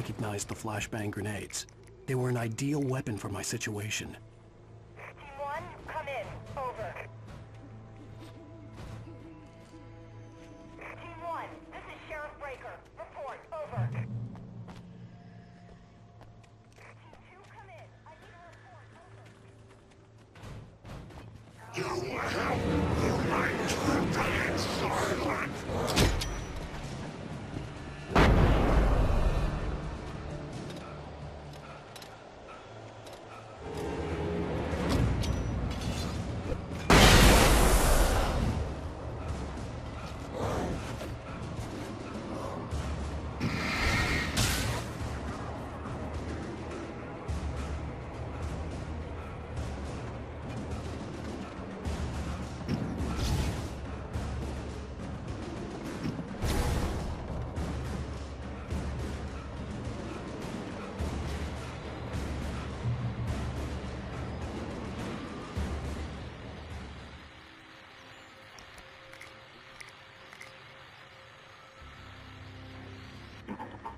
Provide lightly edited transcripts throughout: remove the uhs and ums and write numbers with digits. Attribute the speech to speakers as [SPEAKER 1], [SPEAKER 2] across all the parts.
[SPEAKER 1] recognized the flashbang grenades. They were an ideal weapon for my situation.
[SPEAKER 2] Team 1, come in. Over. Team 1, this is Sheriff Breaker. Report. Over. Team 2, come in. I need a report. Over.
[SPEAKER 3] You will help the light to die silent.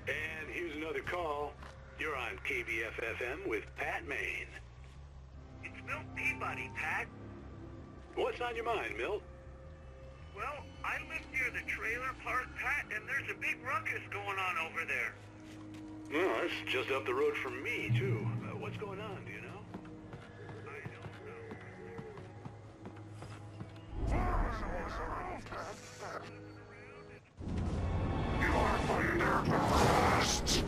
[SPEAKER 4] And here's another call. You're on KBF-FM with Pat Maine.
[SPEAKER 5] It's Milt Peabody, Pat.
[SPEAKER 4] What's on your mind, Milt?
[SPEAKER 5] Well, I live near the trailer park, Pat, and there's a big ruckus going on over there.
[SPEAKER 4] Well, that's just up the road from me, too. What's going on, do you know?
[SPEAKER 5] I don't know.
[SPEAKER 3] You are under arrest.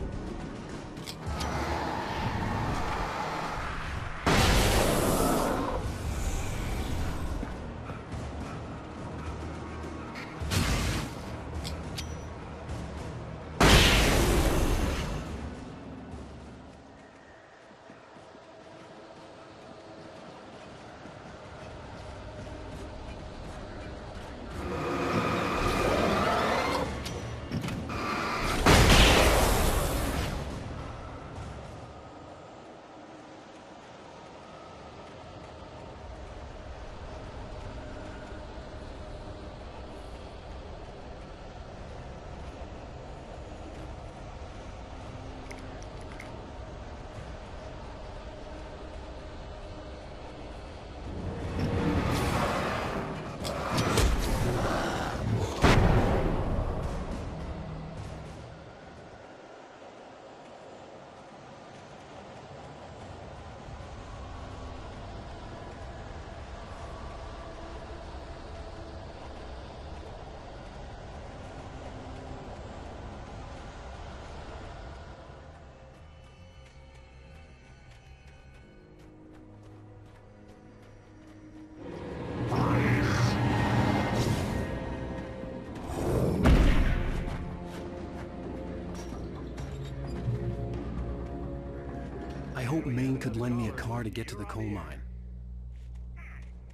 [SPEAKER 1] I hope Maine could lend me a car to get to the coal mine.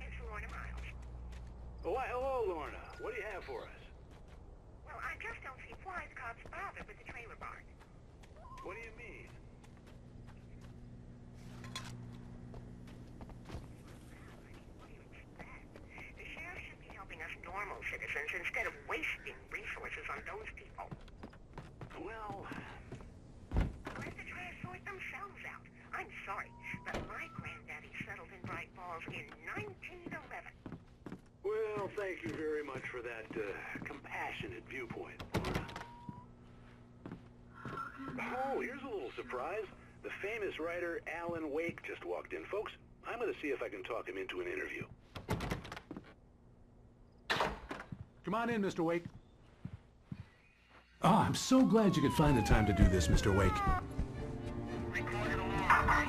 [SPEAKER 5] It's Lorna Miles.
[SPEAKER 4] Oh, why, hello, Lorna. What do you have for us?
[SPEAKER 5] Well, I just don't see why the cops bothered with the trailer park.
[SPEAKER 4] What do you mean?
[SPEAKER 5] What do you expect? The sheriff should be helping us normal citizens instead of wasting resources on those people.
[SPEAKER 4] Well,
[SPEAKER 5] Let the trash sort themselves out. I'm sorry, but my granddaddy settled in Bright Falls in 1911.
[SPEAKER 4] well, thank you very much for that compassionate viewpoint, Lorna. Oh, here's a little surprise. The famous writer Alan Wake just walked in. Folks, I'm going to see if I can talk him into an interview.
[SPEAKER 6] Come on in, Mr. Wake. I'm so glad you could find the time to do this, Mr. Wake.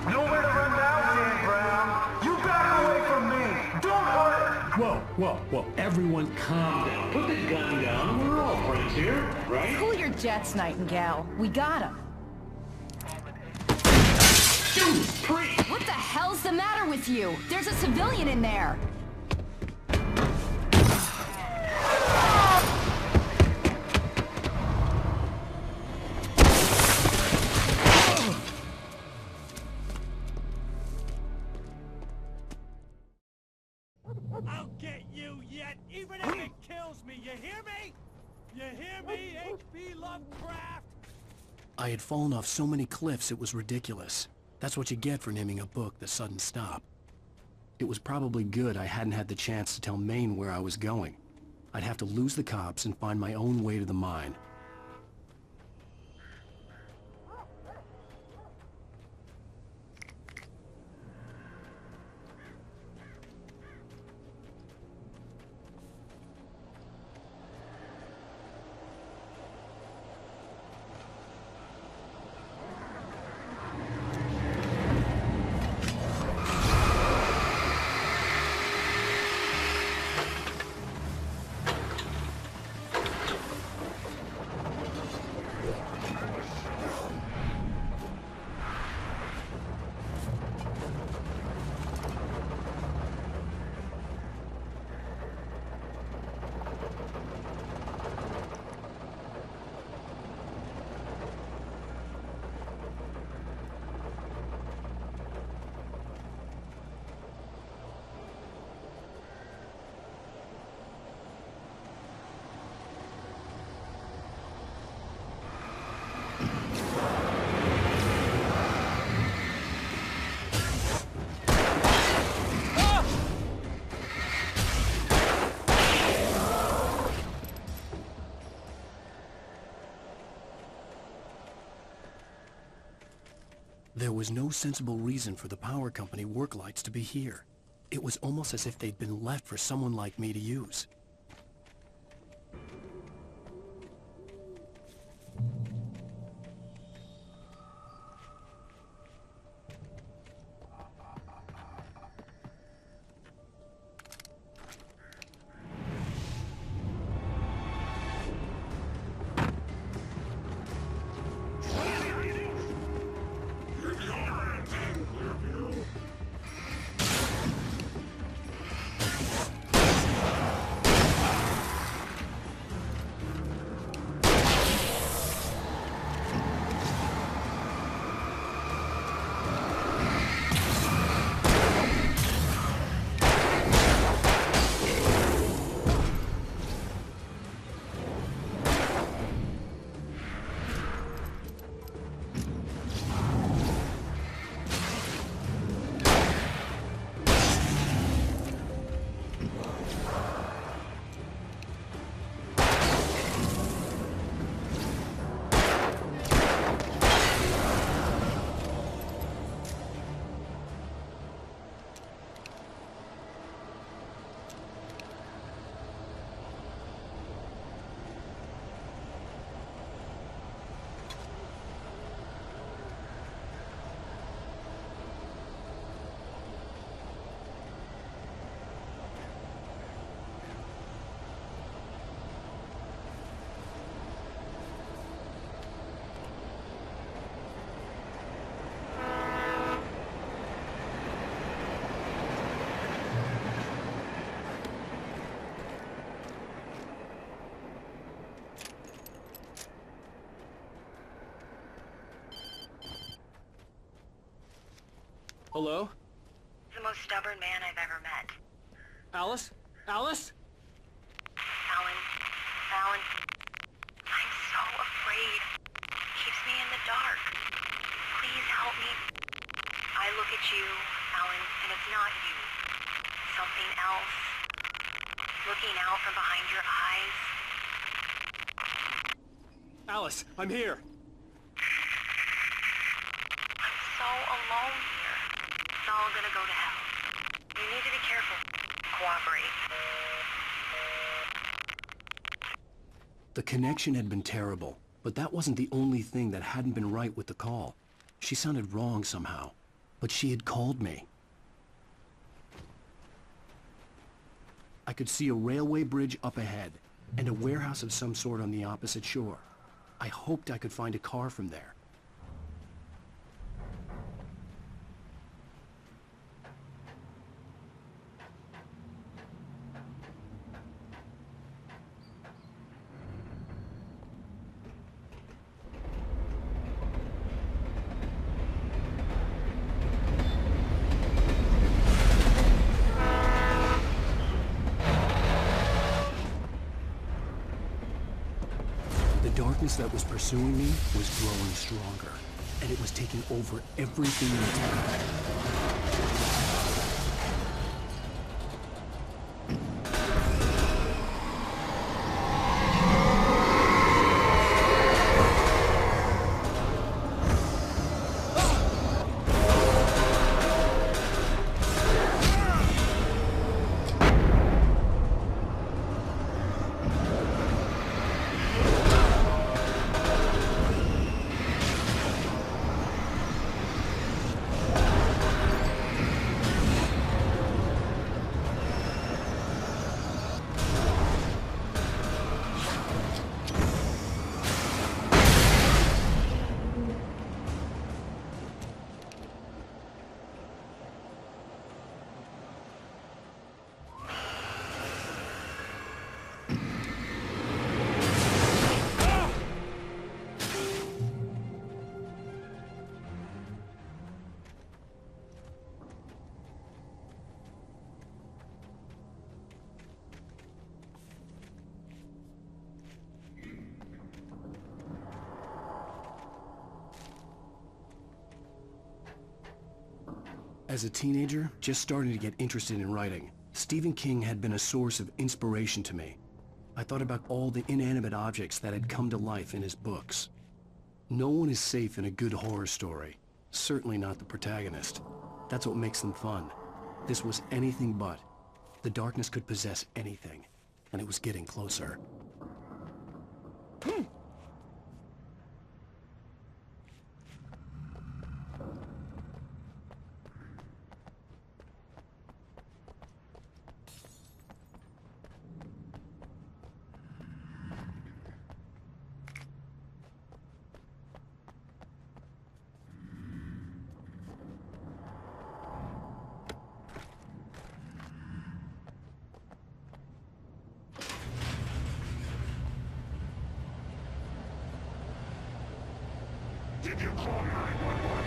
[SPEAKER 7] Nowhere to run now, Dan Brown. You back away from me. Don't hurt.
[SPEAKER 6] Whoa, everyone calm down. Put the gun down. We're all friends here, right?
[SPEAKER 8] Cool your jets, Nightingale. We got him.
[SPEAKER 6] Judas Priest!
[SPEAKER 8] What the hell's the matter with you? There's a civilian in there.
[SPEAKER 9] I'll get you yet, even if it kills me, you hear me? You hear me, H.P. Lovecraft?
[SPEAKER 1] I had fallen off so many cliffs it was ridiculous. That's what you get for naming a book The Sudden Stop. It was probably good I hadn't had the chance to tell Maine where I was going. I'd have to lose the cops and find my own way to the mine. There was no sensible reason for the power company work lights to be here. It was almost as if they'd been left for someone like me to use.
[SPEAKER 10] Hello?
[SPEAKER 5] The most stubborn man I've ever met.
[SPEAKER 10] Alice? Alice?
[SPEAKER 5] Alan, I'm so afraid. Keeps me in the dark. Please help me. I look at you, Alan, and it's not you. Something else. Looking out from behind your eyes.
[SPEAKER 10] Alice, I'm here.
[SPEAKER 5] I'm so alone here. It's all gonna go to hell. You need to be careful. Cooperate.
[SPEAKER 1] The connection had been terrible, but that wasn't the only thing that hadn't been right with the call. She sounded wrong somehow, but she had called me. I could see a railway bridge up ahead, and a warehouse of some sort on the opposite shore. I hoped I could find a car from there. The dark darkness that was pursuing me was growing stronger, and it was taking over everything in town. As a teenager, just starting to get interested in writing, Stephen King had been a source of inspiration to me. I thought about all the inanimate objects that had come to life in his books. No one is safe in a good horror story. Certainly not the protagonist. That's what makes them fun. This was anything but. The darkness could possess anything, and it was getting closer.
[SPEAKER 3] Did you call 911?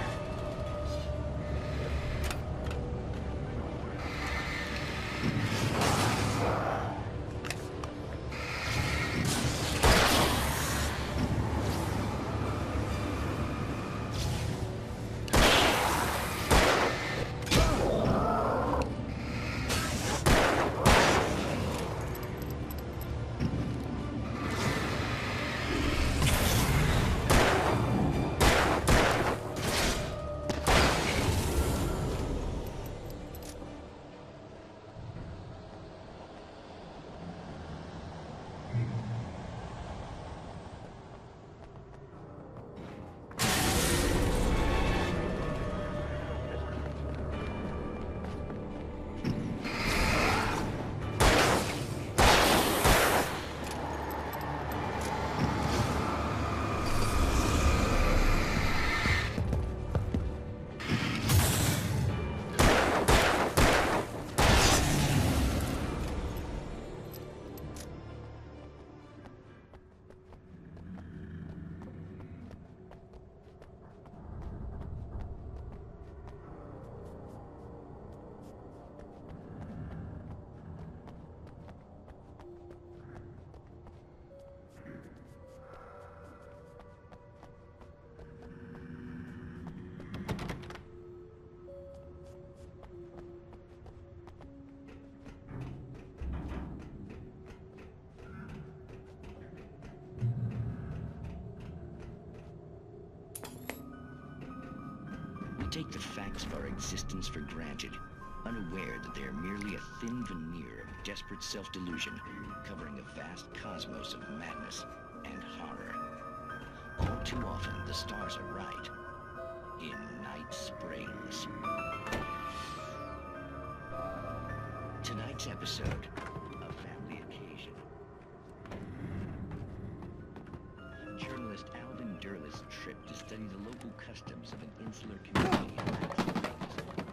[SPEAKER 11] Take the facts of our existence for granted, unaware that they are merely a thin veneer of desperate self-delusion covering a vast cosmos of madness and horror. All too often, the stars are right. In Night Springs. Tonight's episode, a family occasion. Journalist Alvin Durl's trip to study the local customs of an insular community in Night Springs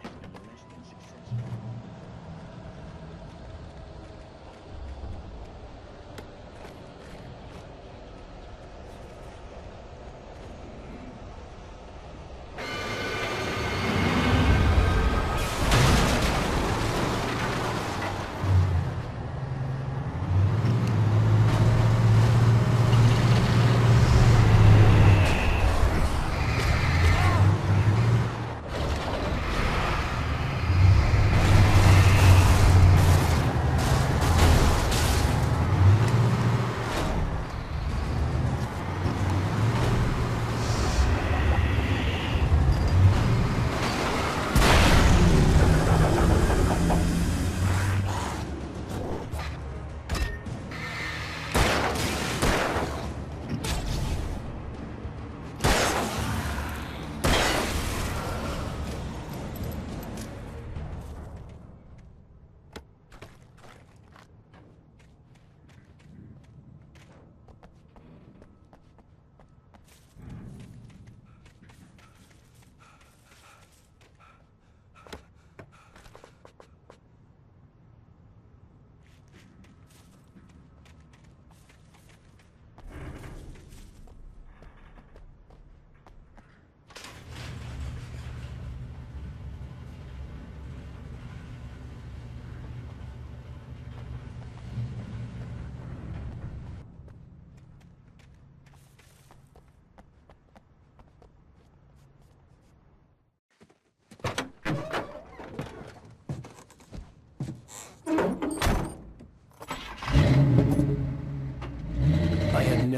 [SPEAKER 11] has been less than successful.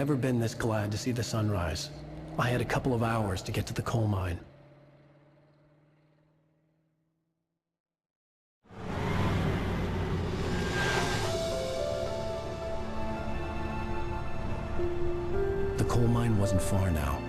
[SPEAKER 1] never been this glad to see the sunrise. I had a couple of hours to get to the coal mine. The coal mine wasn't far now.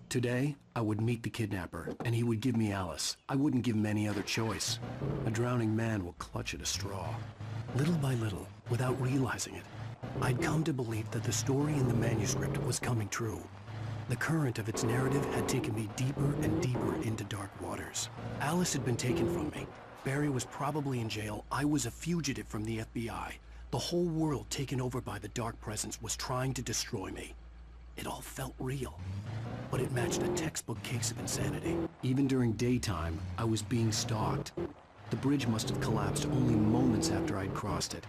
[SPEAKER 1] Today, I would meet the kidnapper, and he would give me Alice. I wouldn't give him any other choice. A drowning man will clutch at a straw. Little by little, without realizing it, I'd come to believe that the story in the manuscript was coming true. The current of its narrative had taken me deeper and deeper into dark waters. Alice had been taken from me. Barry was probably in jail. I was a fugitive from the FBI. The whole world taken over by the dark presence was trying to destroy me. It all felt real, but it matched a textbook case of insanity. Even during daytime, I was being stalked. The bridge must have collapsed only moments after I'd crossed it.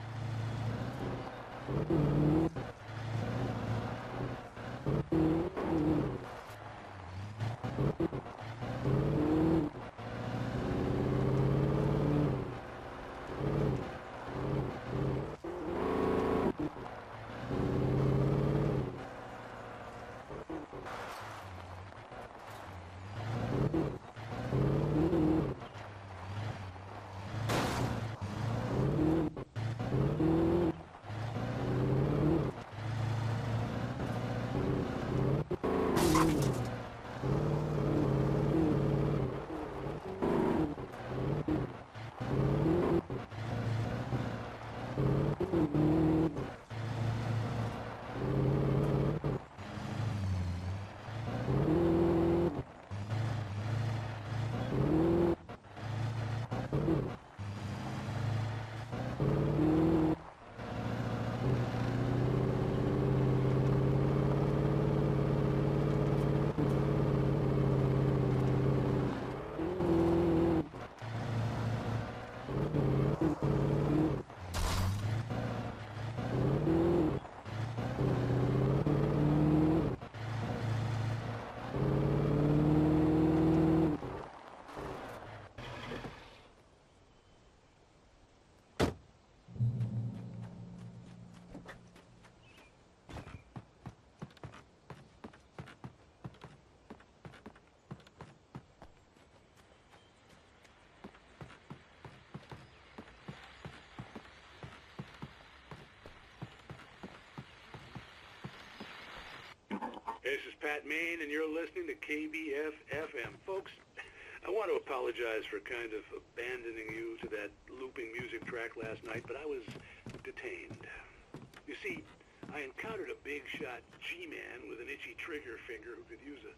[SPEAKER 4] This is Pat Maine, and you're listening to KBF-FM. Folks, I want to apologize for kind of abandoning you to that looping music track last night, but I was detained. You see, I encountered a big-shot G-man with an itchy trigger finger who could use a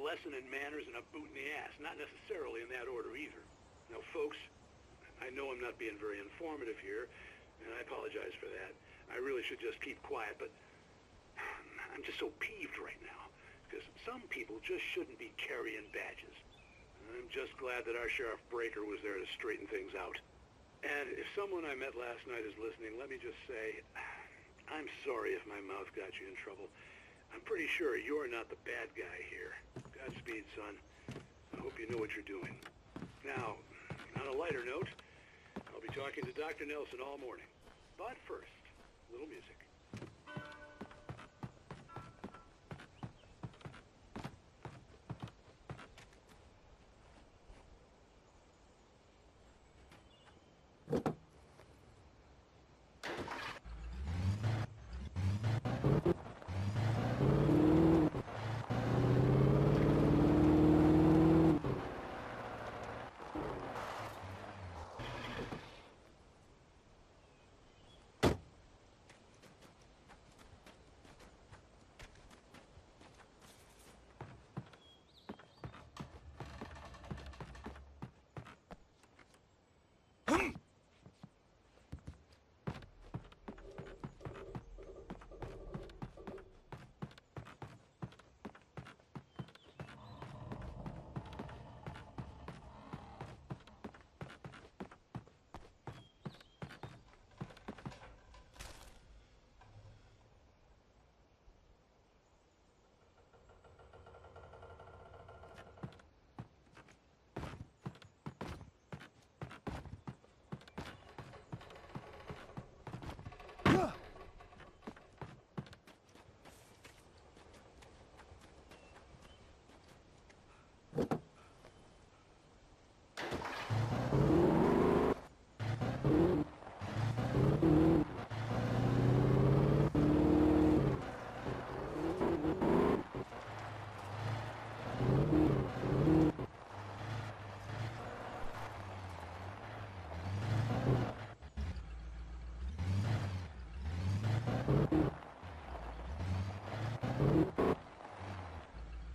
[SPEAKER 4] lesson in manners and a boot in the ass. Not necessarily in that order either. Now, folks, I know I'm not being very informative here, and I apologize for that. I really should just keep quiet, but I'm just so peeved right now, because some people just shouldn't be carrying badges. I'm just glad that our Sheriff Breaker was there to straighten things out. And if someone I met last night is listening, let me just say, I'm sorry if my mouth got you in trouble. I'm pretty sure you're not the bad guy here. Godspeed, son. I hope you know what you're doing. Now, on a lighter note, I'll be talking to Dr. Nelson all morning. But first, a little music.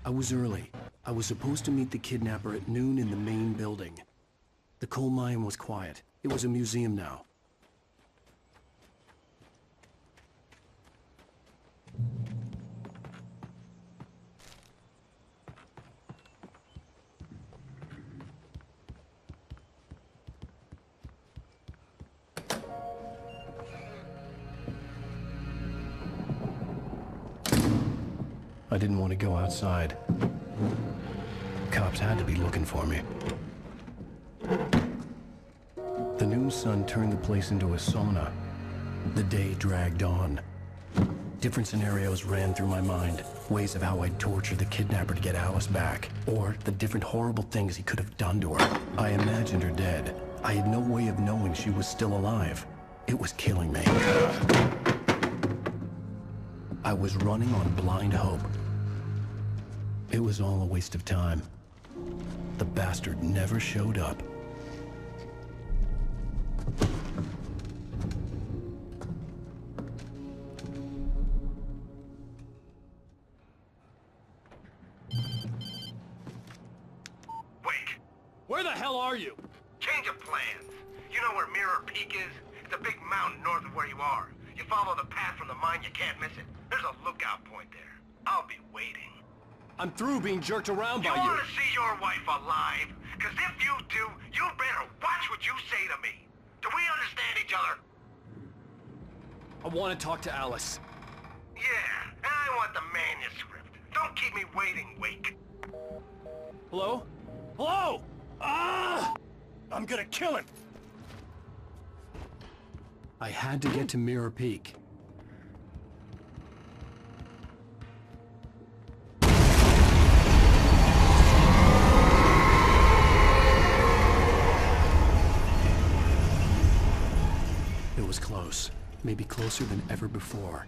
[SPEAKER 1] I was early. I was supposed to meet the kidnapper at noon in the main building. The coal mine was quiet. It was a museum now. I didn't want to go outside. Cops had to be looking for me. The noon sun turned the place into a sauna. The day dragged on. Different scenarios ran through my mind. Ways of how I'd torture the kidnapper to get Alice back. Or the different horrible things he could have done to her. I imagined her dead. I had no way of knowing she was still alive. It was killing me. I was running on blind hope. It was all a waste of time. The bastard never showed up.
[SPEAKER 7] Wait.
[SPEAKER 10] Where the hell are you?
[SPEAKER 7] Change of plans. You know where Mirror Peak is? It's a big mountain north of where you are. You follow the path from the mine, you can't miss it. There's a lookout point there. I'll be waiting.
[SPEAKER 10] I'm through being jerked around by
[SPEAKER 7] You
[SPEAKER 10] you.
[SPEAKER 7] want to see your wife alive? Because if you do, you better watch what you say to me. Do we understand each other?
[SPEAKER 10] I want to talk to Alice.
[SPEAKER 7] Yeah, and I want the manuscript. Don't keep me waiting, Wake.
[SPEAKER 10] Hello? Hello? Ah!
[SPEAKER 9] I'm gonna kill him!
[SPEAKER 1] I had to get to Mirror Peak. It was close. Maybe closer than ever before.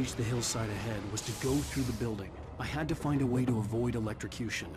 [SPEAKER 1] reach the hillside ahead was to go through the building. I had to find a way to avoid electrocution.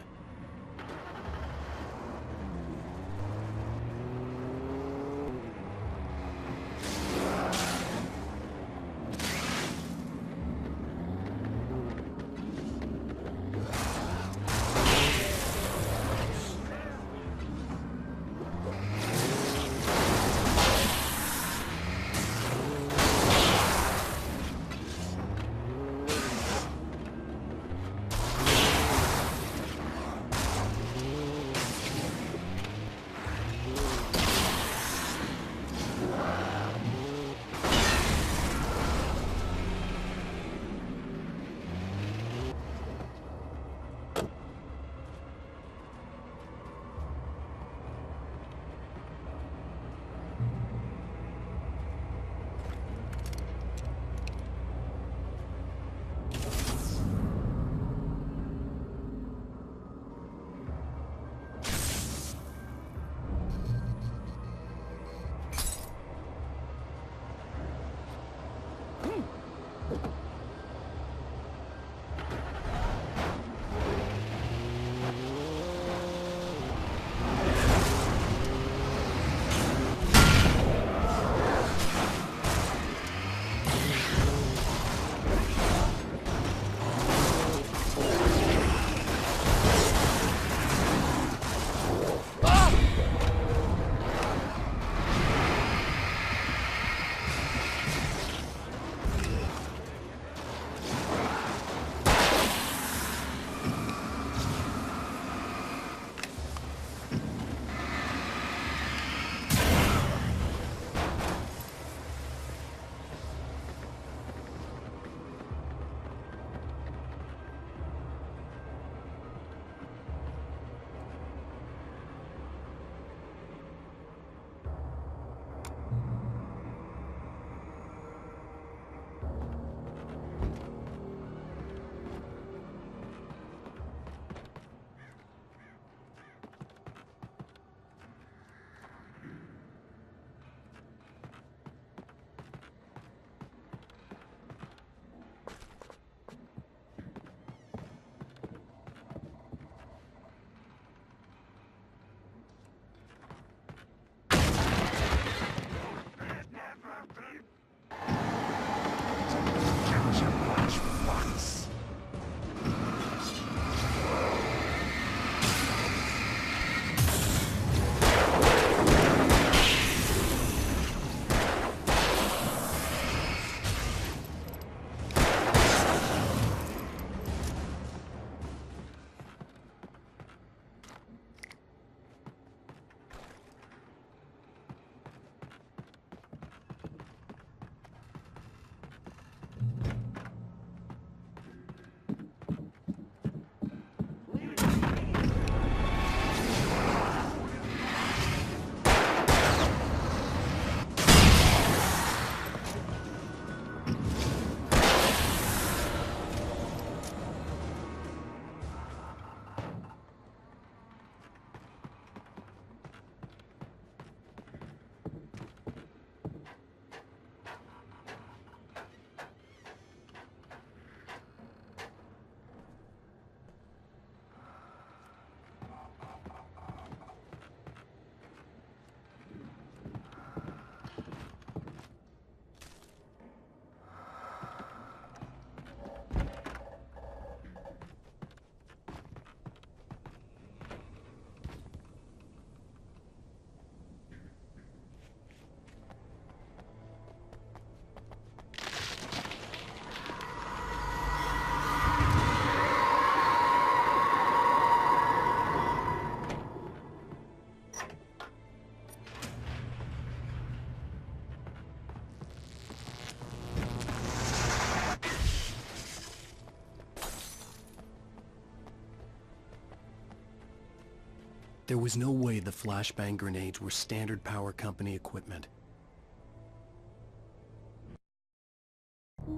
[SPEAKER 1] There was no way the flashbang grenades were standard power company equipment.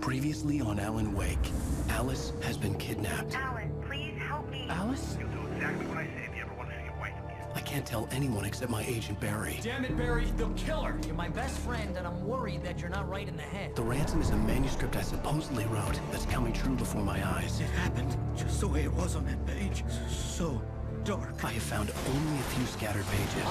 [SPEAKER 1] Previously on Alan Wake, Alice has been kidnapped.
[SPEAKER 2] Alan, please help me.
[SPEAKER 1] Alice?
[SPEAKER 7] You'll do exactly what I say if you ever want to see your wife again.
[SPEAKER 1] I can't tell anyone except my agent Barry.
[SPEAKER 10] Damn it, Barry, they'll kill her.
[SPEAKER 12] You're my best friend, and I'm worried that you're not right in the head.
[SPEAKER 1] The ransom is a manuscript I supposedly wrote that's coming true before my eyes.
[SPEAKER 9] It happened just the way it was on that page. So dark.
[SPEAKER 1] I have found only a few scattered pages.